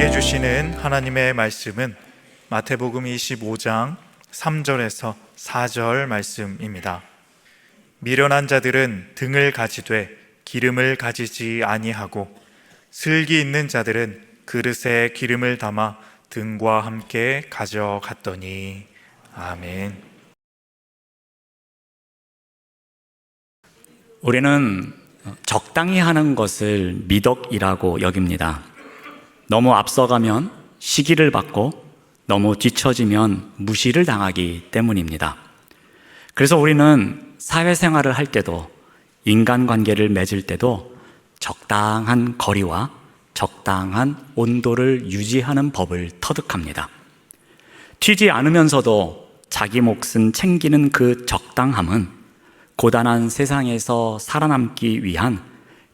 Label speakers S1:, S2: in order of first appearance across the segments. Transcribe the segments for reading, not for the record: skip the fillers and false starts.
S1: 우리에게 주시는 하나님의 말씀은 마태복음 25장 3절에서 4절 말씀입니다. 미련한 자들은 등을 가지되 기름을 가지지 아니하고 슬기 있는 자들은 그릇에 기름을 담아 등과 함께 가져갔더니. 아멘.
S2: 우리는 적당히 하는 것을 미덕이라고 여깁니다. 너무 앞서가면 시기를 받고 너무 뒤처지면 무시를 당하기 때문입니다. 그래서 우리는 사회생활을 할 때도 인간관계를 맺을 때도 적당한 거리와 적당한 온도를 유지하는 법을 터득합니다. 튀지 않으면서도 자기 몫은 챙기는 그 적당함은 고단한 세상에서 살아남기 위한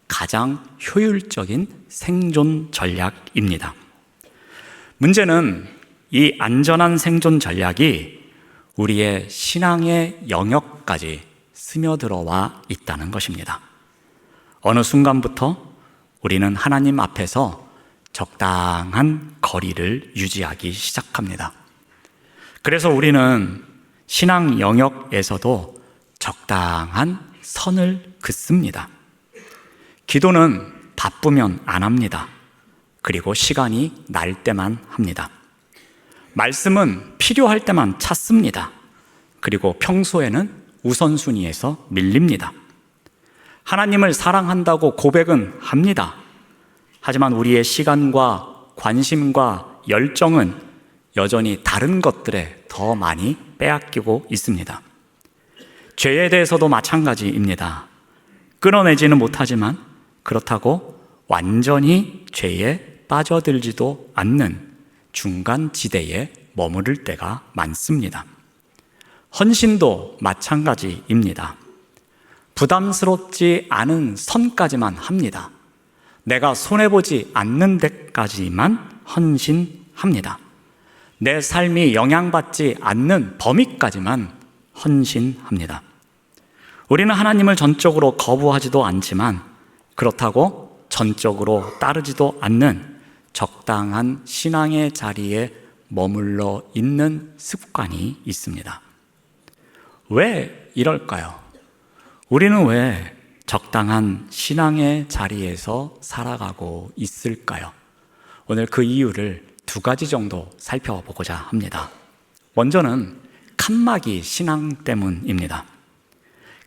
S2: 가장 효율적인 생존 전략입니다. 문제는 이 안전한 생존 전략이 우리의 신앙의 영역까지 스며들어와 있다는 것입니다. 어느 순간부터 우리는 하나님 앞에서 적당한 거리를 유지하기 시작합니다. 그래서 우리는 신앙 영역에서도 적당한 선을 긋습니다. 기도는 바쁘면 안 합니다. 그리고 시간이 날 때만 합니다. 말씀은 필요할 때만 찾습니다. 그리고 평소에는 우선순위에서 밀립니다. 하나님을 사랑한다고 고백은 합니다. 하지만 우리의 시간과 관심과 열정은 여전히 다른 것들에 더 많이 빼앗기고 있습니다. 죄에 대해서도 마찬가지입니다. 끊어내지는 못하지만 그렇다고 완전히 죄에 빠져들지도 않는 중간 지대에 머무를 때가 많습니다. 헌신도 마찬가지입니다. 부담스럽지 않은 선까지만 합니다. 내가 손해보지 않는 데까지만 헌신합니다. 내 삶이 영향받지 않는 범위까지만 헌신합니다. 우리는 하나님을 전적으로 거부하지도 않지만 그렇다고 전적으로 따르지도 않는 적당한 신앙의 자리에 머물러 있는 습관이 있습니다. 왜 이럴까요? 우리는 왜 적당한 신앙의 자리에서 살아가고 있을까요? 오늘 그 이유를 두 가지 정도 살펴보고자 합니다. 먼저는 칸막이 신앙 때문입니다.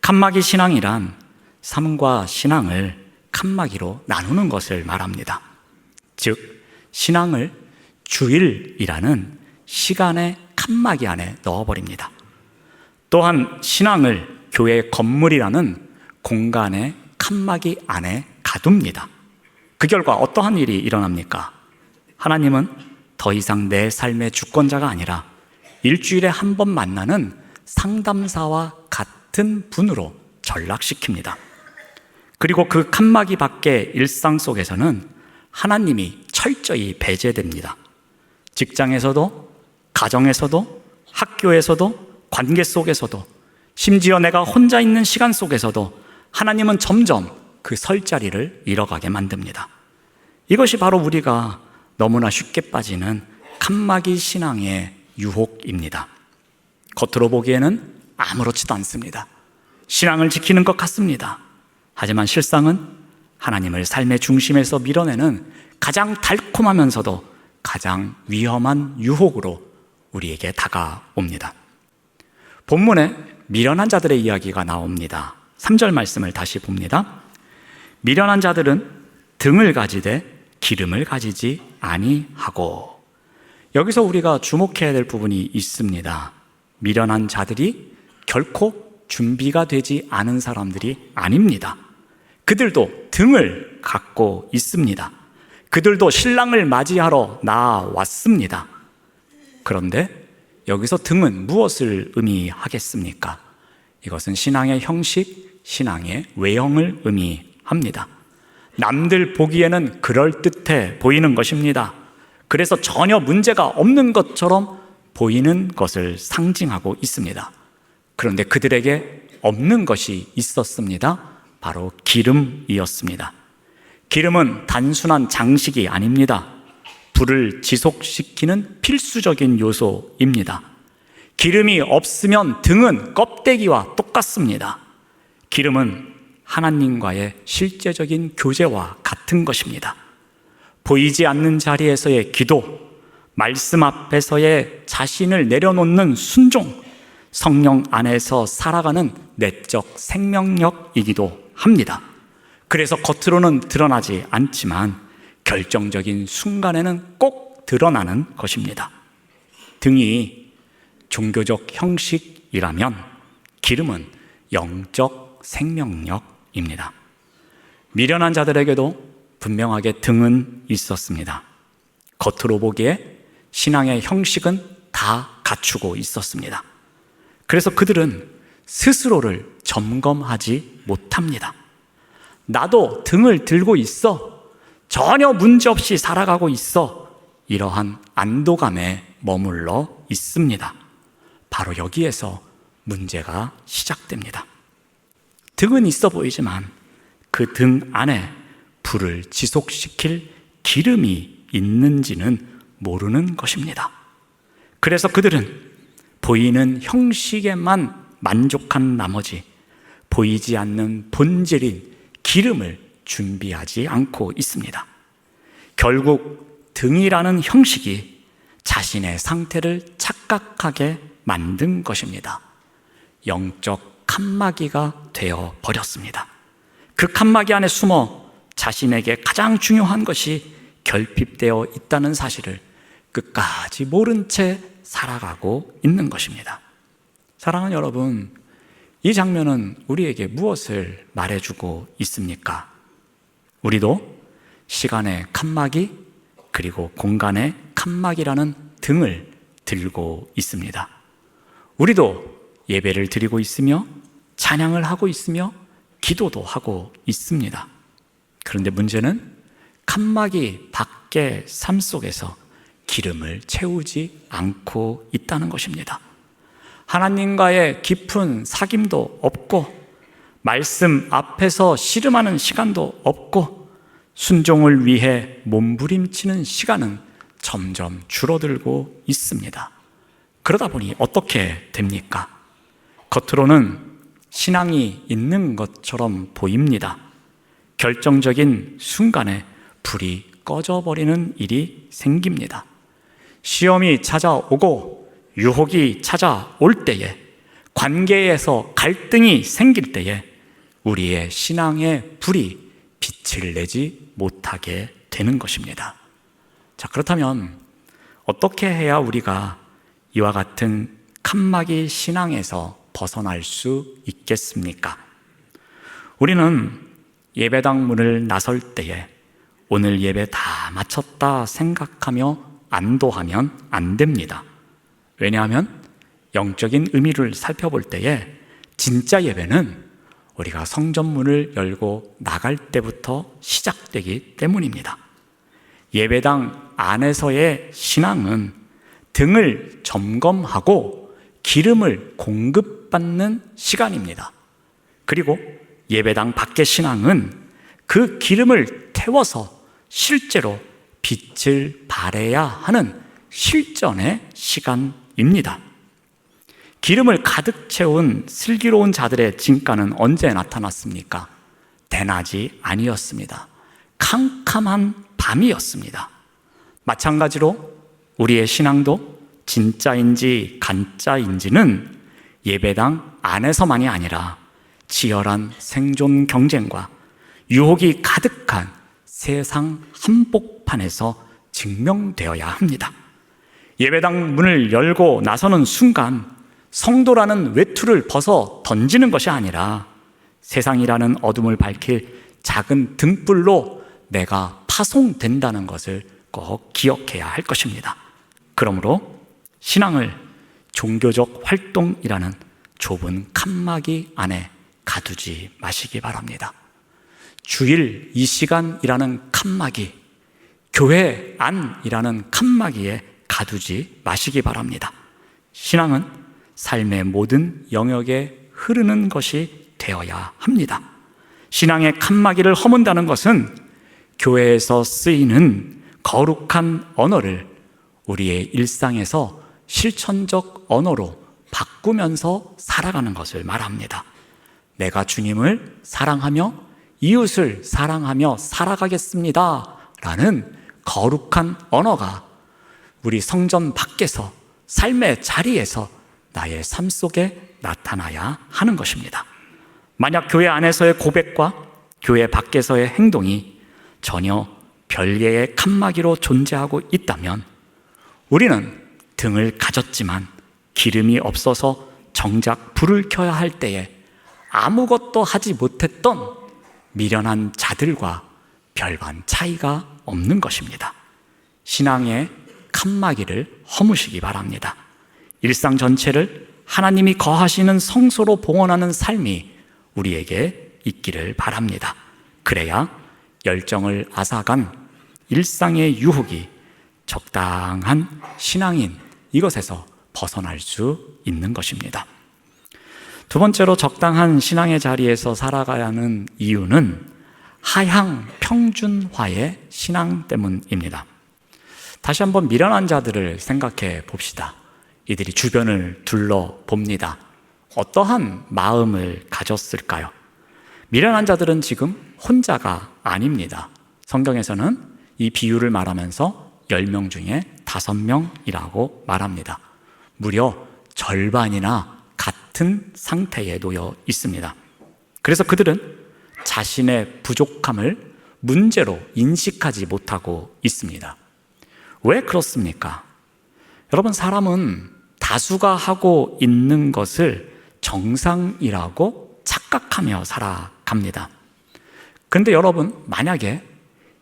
S2: 칸막이 신앙이란 삶과 신앙을 칸막이로 나누는 것을 말합니다. 즉, 신앙을 주일이라는 시간의 칸막이 안에 넣어버립니다. 또한 신앙을 교회의 건물이라는 공간의 칸막이 안에 가둡니다. 그 결과 어떠한 일이 일어납니까? 하나님은 더 이상 내 삶의 주권자가 아니라 일주일에 한 번 만나는 상담사와 같은 분으로 전락시킵니다. 그리고 그 칸막이 밖의 일상 속에서는 하나님이 철저히 배제됩니다. 직장에서도, 가정에서도, 학교에서도, 관계 속에서도, 심지어 내가 혼자 있는 시간 속에서도 하나님은 점점 그 설 자리를 잃어가게 만듭니다. 이것이 바로 우리가 너무나 쉽게 빠지는 칸막이 신앙의 유혹입니다. 겉으로 보기에는 아무렇지도 않습니다. 신앙을 지키는 것 같습니다. 하지만 실상은 하나님을 삶의 중심에서 밀어내는 가장 달콤하면서도 가장 위험한 유혹으로 우리에게 다가옵니다. 본문에 미련한 자들의 이야기가 나옵니다. 3절 말씀을 다시 봅니다. 미련한 자들은 등을 가지되 기름을 가지지 아니하고. 여기서 우리가 주목해야 될 부분이 있습니다. 미련한 자들이 결코 준비가 되지 않은 사람들이 아닙니다. 그들도 등을 갖고 있습니다. 그들도 신랑을 맞이하러 나왔습니다. 그런데 여기서 등은 무엇을 의미하겠습니까? 이것은 신앙의 형식, 신앙의 외형을 의미합니다. 남들 보기에는 그럴듯해 보이는 것입니다. 그래서 전혀 문제가 없는 것처럼 보이는 것을 상징하고 있습니다. 그런데 그들에게 없는 것이 있었습니다. 바로 기름이었습니다. 기름은 단순한 장식이 아닙니다. 불을 지속시키는 필수적인 요소입니다. 기름이 없으면 등은 껍데기와 똑같습니다. 기름은 하나님과의 실제적인 교제와 같은 것입니다. 보이지 않는 자리에서의 기도, 말씀 앞에서의 자신을 내려놓는 순종, 성령 안에서 살아가는 내적 생명력이기도 합니다. 그래서 겉으로는 드러나지 않지만 결정적인 순간에는 꼭 드러나는 것입니다. 등이 종교적 형식이라면 기름은 영적 생명력입니다. 미련한 자들에게도 분명하게 등은 있었습니다. 겉으로 보기에 신앙의 형식은 다 갖추고 있었습니다. 그래서 그들은 스스로를 점검하지 못합니다. 나도 등을 들고 있어. 전혀 문제없이 살아가고 있어. 이러한 안도감에 머물러 있습니다. 바로 여기에서 문제가 시작됩니다. 등은 있어 보이지만 그 등 안에 불을 지속시킬 기름이 있는지는 모르는 것입니다. 그래서 그들은 보이는 형식에만 만족한 나머지 보이지 않는 본질인 기름을 준비하지 않고 있습니다. 결국 등이라는 형식이 자신의 상태를 착각하게 만든 것입니다. 영적 칸막이가 되어 버렸습니다. 그 칸막이 안에 숨어 자신에게 가장 중요한 것이 결핍되어 있다는 사실을 끝까지 모른 채 살아가고 있는 것입니다. 사랑하는 여러분, 이 장면은 우리에게 무엇을 말해주고 있습니까? 우리도 시간의 칸막이 그리고 공간의 칸막이라는 등을 들고 있습니다. 우리도 예배를 드리고 있으며 찬양을 하고 있으며 기도도 하고 있습니다. 그런데 문제는 칸막이 밖의 삶 속에서 기름을 채우지 않고 있다는 것입니다. 하나님과의 깊은 사귐도 없고 말씀 앞에서 씨름하는 시간도 없고 순종을 위해 몸부림치는 시간은 점점 줄어들고 있습니다. 그러다 보니 어떻게 됩니까? 겉으로는 신앙이 있는 것처럼 보입니다. 결정적인 순간에 불이 꺼져버리는 일이 생깁니다. 시험이 찾아오고 유혹이 찾아올 때에, 관계에서 갈등이 생길 때에 우리의 신앙의 불이 빛을 내지 못하게 되는 것입니다. 자, 그렇다면 어떻게 해야 우리가 이와 같은 칸막이 신앙에서 벗어날 수 있겠습니까? 우리는 예배당 문을 나설 때에 오늘 예배 다 마쳤다 생각하며 안도하면 안 됩니다. 왜냐하면 영적인 의미를 살펴볼 때에 진짜 예배는 우리가 성전문을 열고 나갈 때부터 시작되기 때문입니다. 예배당 안에서의 신앙은 등을 점검하고 기름을 공급받는 시간입니다. 그리고 예배당 밖의 신앙은 그 기름을 태워서 실제로 빛을 발해야 하는 실전의 시간입니다. 기름을 가득 채운 슬기로운 자들의 진가는 언제 나타났습니까? 대낮이 아니었습니다. 캄캄한 밤이었습니다. 마찬가지로 우리의 신앙도 진짜인지 간짜인지는 예배당 안에서만이 아니라 치열한 생존 경쟁과 유혹이 가득한 세상 한복판에서 증명되어야 합니다. 예배당 문을 열고 나서는 순간 성도라는 외투를 벗어 던지는 것이 아니라 세상이라는 어둠을 밝힐 작은 등불로 내가 파송된다는 것을 꼭 기억해야 할 것입니다. 그러므로 신앙을 종교적 활동이라는 좁은 칸막이 안에 가두지 마시기 바랍니다. 주일 이 시간이라는 칸막이, 교회 안이라는 칸막이에 가두지 마시기 바랍니다. 신앙은 삶의 모든 영역에 흐르는 것이 되어야 합니다. 신앙의 칸막이를 허문다는 것은 교회에서 쓰이는 거룩한 언어를 우리의 일상에서 실천적 언어로 바꾸면서 살아가는 것을 말합니다. 내가 주님을 사랑하며 이웃을 사랑하며 살아가겠습니다 라는 거룩한 언어가 우리 성전 밖에서 삶의 자리에서 나의 삶 속에 나타나야 하는 것입니다. 만약 교회 안에서의 고백과 교회 밖에서의 행동이 전혀 별개의 칸막이로 존재하고 있다면 우리는 등을 가졌지만 기름이 없어서 정작 불을 켜야 할 때에 아무것도 하지 못했던 미련한 자들과 별반 차이가 없는 것입니다. 신앙의 칸막이를 허무시기 바랍니다. 일상 전체를 하나님이 거하시는 성소로 봉헌하는 삶이 우리에게 있기를 바랍니다. 그래야 열정을 앗아간 일상의 유혹이 적당한 신앙인 이것에서 벗어날 수 있는 것입니다. 두 번째로 적당한 신앙의 자리에서 살아가야 하는 이유는 하향 평준화의 신앙 때문입니다. 다시 한번 미련한 자들을 생각해 봅시다. 이들이 주변을 둘러봅니다. 어떠한 마음을 가졌을까요? 미련한 자들은 지금 혼자가 아닙니다. 성경에서는 이 비유를 말하면서 10명 중에 5명이라고 말합니다. 무려 절반이나 같은 상태에 놓여 있습니다. 그래서 그들은 자신의 부족함을 문제로 인식하지 못하고 있습니다. 왜 그렇습니까? 여러분, 사람은 다수가 하고 있는 것을 정상이라고 착각하며 살아갑니다. 그런데 여러분, 만약에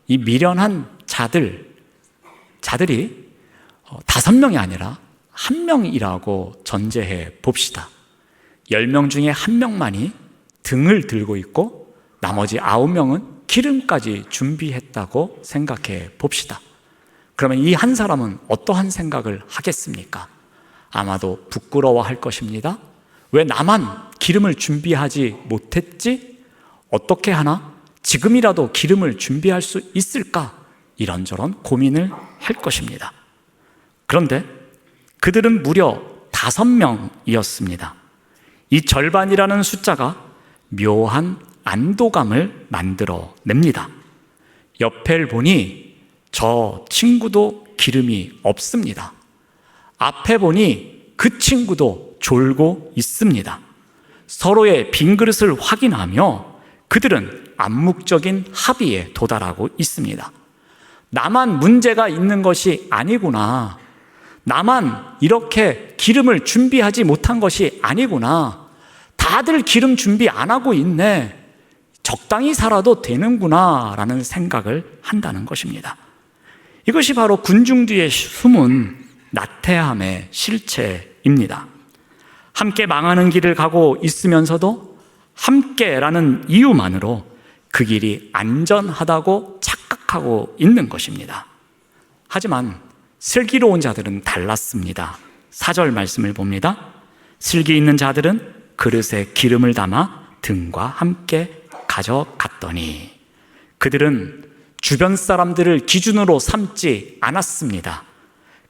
S2: 이 미련한 자들이 5명이 아니라 1명이라고 전제해 봅시다. 10명 중에 1명만이 등을 들고 있고 나머지 9명은 기름까지 준비했다고 생각해 봅시다. 그러면 이 한 사람은 어떠한 생각을 하겠습니까? 아마도 부끄러워할 것입니다. 왜 나만 기름을 준비하지 못했지? 어떻게 하나? 지금이라도 기름을 준비할 수 있을까? 이런저런 고민을 할 것입니다. 그런데 그들은 무려 5명이었습니다. 이 절반이라는 숫자가 묘한 안도감을 만들어냅니다. 옆을 보니 저 친구도 기름이 없습니다. 앞에 보니 그 친구도 졸고 있습니다. 서로의 빈 그릇을 확인하며 그들은 암묵적인 합의에 도달하고 있습니다. 나만 문제가 있는 것이 아니구나. 나만 이렇게 기름을 준비하지 못한 것이 아니구나. 다들 기름 준비 안 하고 있네. 적당히 살아도 되는구나 라는 생각을 한다는 것입니다. 이것이 바로 군중 뒤에 숨은 나태함의 실체입니다. 함께 망하는 길을 가고 있으면서도 함께라는 이유만으로 그 길이 안전하다고 착각하고 있는 것입니다. 하지만 슬기로운 자들은 달랐습니다. 4절 말씀을 봅니다. 슬기 있는 자들은 그릇에 기름을 담아 등과 함께 가져갔더니 그들은 주변 사람들을 기준으로 삼지 않았습니다.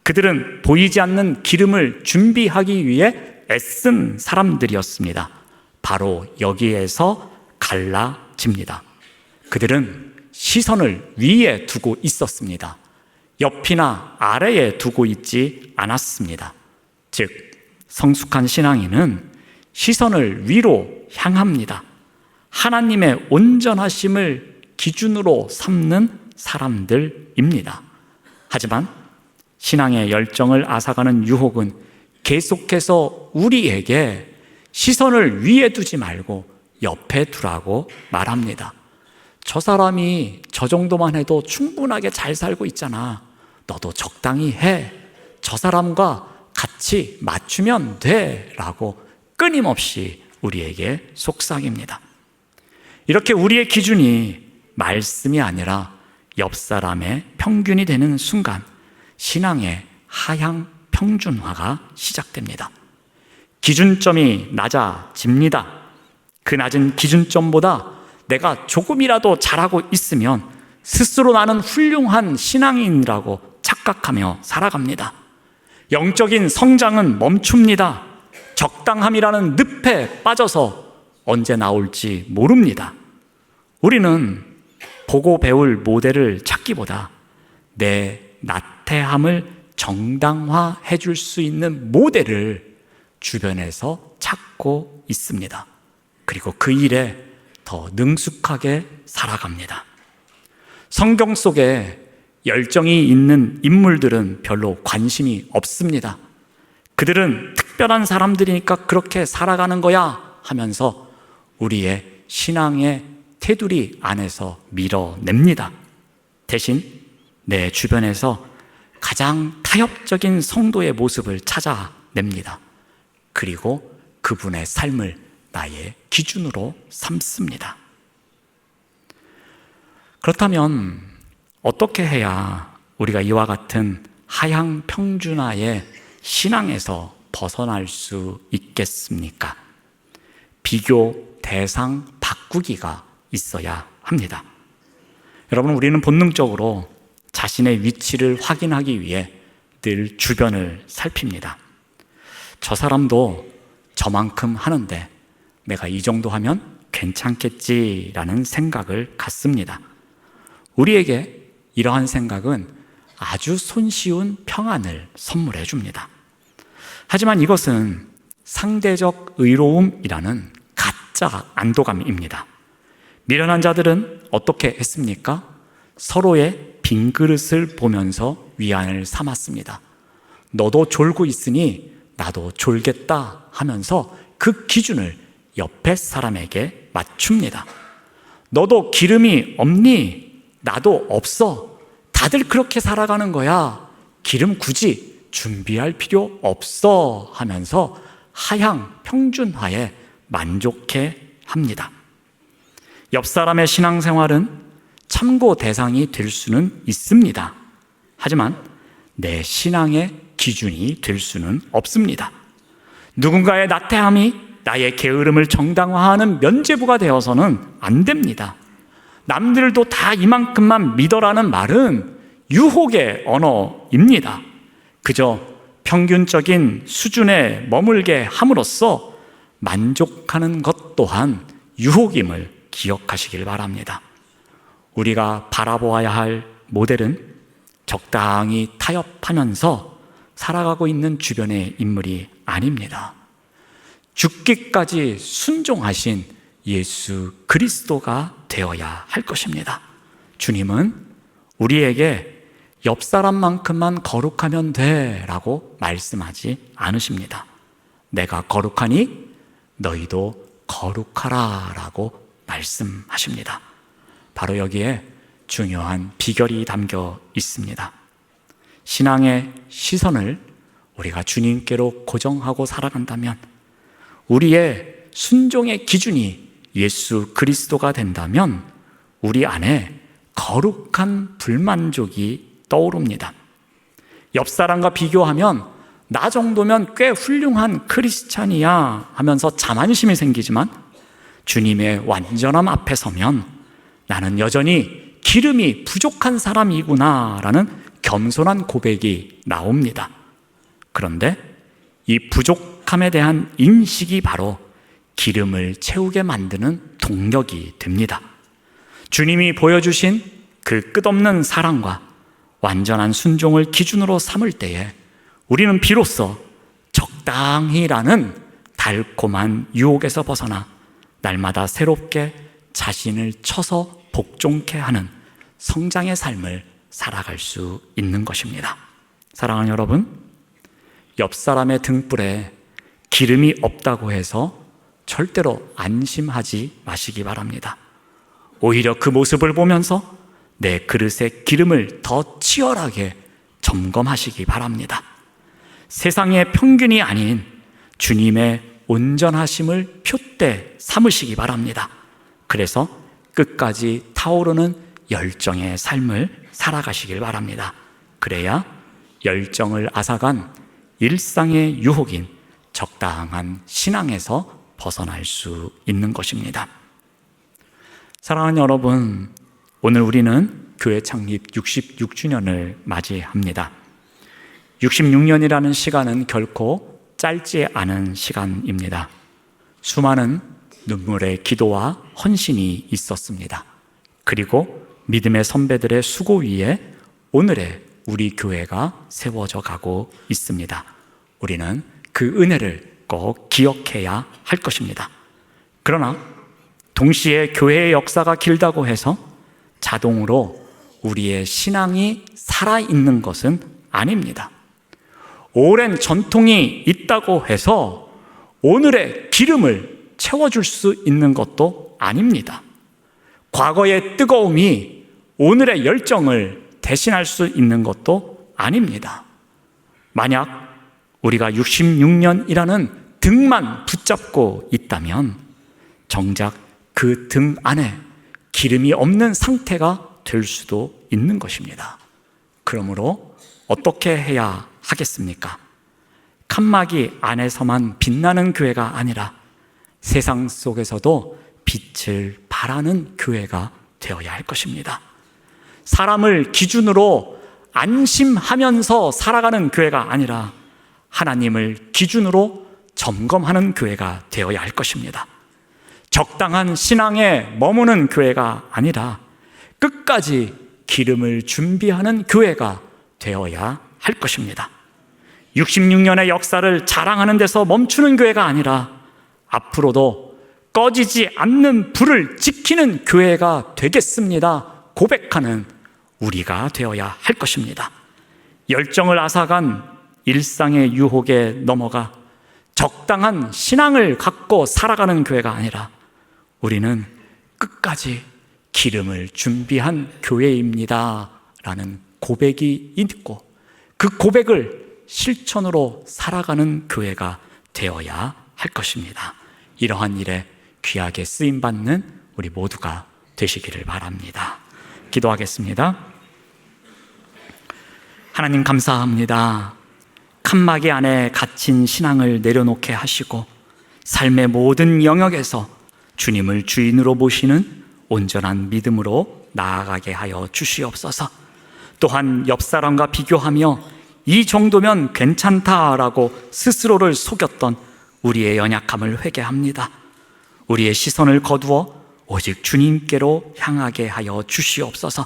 S2: 그들은 보이지 않는 기름을 준비하기 위해 애쓴 사람들이었습니다. 바로 여기에서 갈라집니다. 그들은 시선을 위에 두고 있었습니다. 옆이나 아래에 두고 있지 않았습니다. 즉, 성숙한 신앙인은 시선을 위로 향합니다. 하나님의 온전하심을 기준으로 삼는 사람들입니다. 하지만 신앙의 열정을 앗아가는 유혹은 계속해서 우리에게 시선을 위에 두지 말고 옆에 두라고 말합니다. 저 사람이 저 정도만 해도 충분하게 잘 살고 있잖아. 너도 적당히 해. 저 사람과 같이 맞추면 돼. 라고 끊임없이 우리에게 속삭입니다. 이렇게 우리의 기준이 말씀이 아니라 옆 사람의 평균이 되는 순간 신앙의 하향 평준화가 시작됩니다. 기준점이 낮아집니다. 그 낮은 기준점보다 내가 조금이라도 잘하고 있으면 스스로 나는 훌륭한 신앙인이라고 착각하며 살아갑니다. 영적인 성장은 멈춥니다. 적당함이라는 늪에 빠져서 언제 나올지 모릅니다. 우리는 보고 배울 모델을 찾기보다 내 나태함을 정당화해 줄 수 있는 모델을 주변에서 찾고 있습니다. 그리고 그 일에 더 능숙하게 살아갑니다. 성경 속에 열정이 있는 인물들은 별로 관심이 없습니다. 그들은 특별한 사람들이니까 그렇게 살아가는 거야 하면서 우리의 신앙의 테두리 안에서 밀어냅니다. 대신 내 주변에서 가장 타협적인 성도의 모습을 찾아냅니다. 그리고 그분의 삶을 나의 기준으로 삼습니다. 그렇다면 어떻게 해야 우리가 이와 같은 하향 평준화의 신앙에서 벗어날 수 있겠습니까? 비교 대상 바꾸기가 있어야 합니다. 여러분, 우리는 본능적으로 자신의 위치를 확인하기 위해 늘 주변을 살핍니다. 저 사람도 저만큼 하는데 내가 이 정도 하면 괜찮겠지라는 생각을 갖습니다. 우리에게 이러한 생각은 아주 손쉬운 평안을 선물해 줍니다. 하지만 이것은 상대적 의로움이라는 가짜 안도감입니다. 미련한 자들은 어떻게 했습니까? 서로의 빈 그릇을 보면서 위안을 삼았습니다. 너도 졸고 있으니 나도 졸겠다 하면서 그 기준을 옆에 사람에게 맞춥니다. 너도 기름이 없니? 나도 없어. 다들 그렇게 살아가는 거야. 기름 굳이 준비할 필요 없어 하면서 하향 평준화에 만족해 합니다. 옆 사람의 신앙생활은 참고 대상이 될 수는 있습니다. 하지만 내 신앙의 기준이 될 수는 없습니다. 누군가의 나태함이 나의 게으름을 정당화하는 면죄부가 되어서는 안 됩니다. 남들도 다 이만큼만 믿어라는 말은 유혹의 언어입니다. 그저 평균적인 수준에 머물게 함으로써 만족하는 것 또한 유혹임을 기억하시길 바랍니다. 우리가 바라보아야 할 모델은 적당히 타협하면서 살아가고 있는 주변의 인물이 아닙니다. 죽기까지 순종하신 예수 그리스도가 되어야 할 것입니다. 주님은 우리에게 옆 사람만큼만 거룩하면 돼 라고 말씀하지 않으십니다. 내가 거룩하니 너희도 거룩하라 라고 말씀하십니다. 바로 여기에 중요한 비결이 담겨 있습니다. 신앙의 시선을 우리가 주님께로 고정하고 살아간다면, 우리의 순종의 기준이 예수 그리스도가 된다면 우리 안에 거룩한 불만족이 떠오릅니다. 옆 사람과 비교하면 나 정도면 꽤 훌륭한 크리스찬이야 하면서 자만심이 생기지만, 주님의 완전함 앞에 서면 나는 여전히 기름이 부족한 사람이구나 라는 겸손한 고백이 나옵니다. 그런데 이 부족함에 대한 인식이 바로 기름을 채우게 만드는 동력이 됩니다. 주님이 보여주신 그 끝없는 사랑과 완전한 순종을 기준으로 삼을 때에 우리는 비로소 적당히라는 달콤한 유혹에서 벗어나 날마다 새롭게 자신을 쳐서 복종케 하는 성장의 삶을 살아갈 수 있는 것입니다. 사랑하는 여러분, 옆 사람의 등불에 기름이 없다고 해서 절대로 안심하지 마시기 바랍니다. 오히려 그 모습을 보면서 내 그릇의 기름을 더 치열하게 점검하시기 바랍니다. 세상의 평균이 아닌 주님의 온전하심을 표대 삼으시기 바랍니다. 그래서 끝까지 타오르는 열정의 삶을 살아가시길 바랍니다. 그래야 열정을 앗아간 일상의 유혹인 적당한 신앙에서 벗어날 수 있는 것입니다. 사랑하는 여러분, 오늘 우리는 교회 창립 66주년을 맞이합니다. 66년이라는 시간은 결코 짧지 않은 시간입니다. 수많은 눈물의 기도와 헌신이 있었습니다. 그리고 믿음의 선배들의 수고 위에 오늘의 우리 교회가 세워져 가고 있습니다. 우리는 그 은혜를 꼭 기억해야 할 것입니다. 그러나 동시에 교회의 역사가 길다고 해서 자동으로 우리의 신앙이 살아있는 것은 아닙니다. 오랜 전통이 있다고 해서 오늘의 기름을 채워줄 수 있는 것도 아닙니다. 과거의 뜨거움이 오늘의 열정을 대신할 수 있는 것도 아닙니다. 만약 우리가 66년이라는 등만 붙잡고 있다면 정작 그 등 안에 기름이 없는 상태가 될 수도 있는 것입니다. 그러므로 어떻게 해야 하겠습니까? 칸막이 안에서만 빛나는 교회가 아니라 세상 속에서도 빛을 발하는 교회가 되어야 할 것입니다. 사람을 기준으로 안심하면서 살아가는 교회가 아니라 하나님을 기준으로 점검하는 교회가 되어야 할 것입니다. 적당한 신앙에 머무는 교회가 아니라 끝까지 기름을 준비하는 교회가 되어야 할 것입니다. 66년의 역사를 자랑하는 데서 멈추는 교회가 아니라 앞으로도 꺼지지 않는 불을 지키는 교회가 되겠습니다 고백하는 우리가 되어야 할 것입니다. 열정을 앗아간 일상의 유혹에 넘어가 적당한 신앙을 갖고 살아가는 교회가 아니라 우리는 끝까지 기름을 준비한 교회입니다 라는 고백이 있고 그 고백을 실천으로 살아가는 교회가 되어야 할 것입니다. 이러한 일에 귀하게 쓰임받는 우리 모두가 되시기를 바랍니다. 기도하겠습니다. 하나님 감사합니다. 칸막이 안에 갇힌 신앙을 내려놓게 하시고 삶의 모든 영역에서 주님을 주인으로 모시는 온전한 믿음으로 나아가게 하여 주시옵소서. 또한 옆 사람과 비교하며 이 정도면 괜찮다라고 스스로를 속였던 우리의 연약함을 회개합니다. 우리의 시선을 거두어 오직 주님께로 향하게 하여 주시옵소서.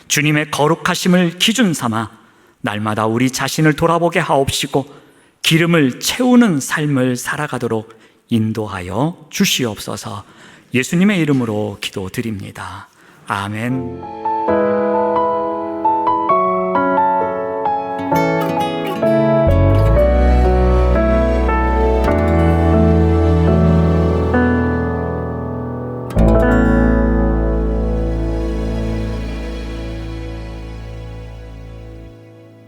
S2: 주님의 거룩하심을 기준 삼아 날마다 우리 자신을 돌아보게 하옵시고 기름을 채우는 삶을 살아가도록 인도하여 주시옵소서. 예수님의 이름으로 기도드립니다. 아멘.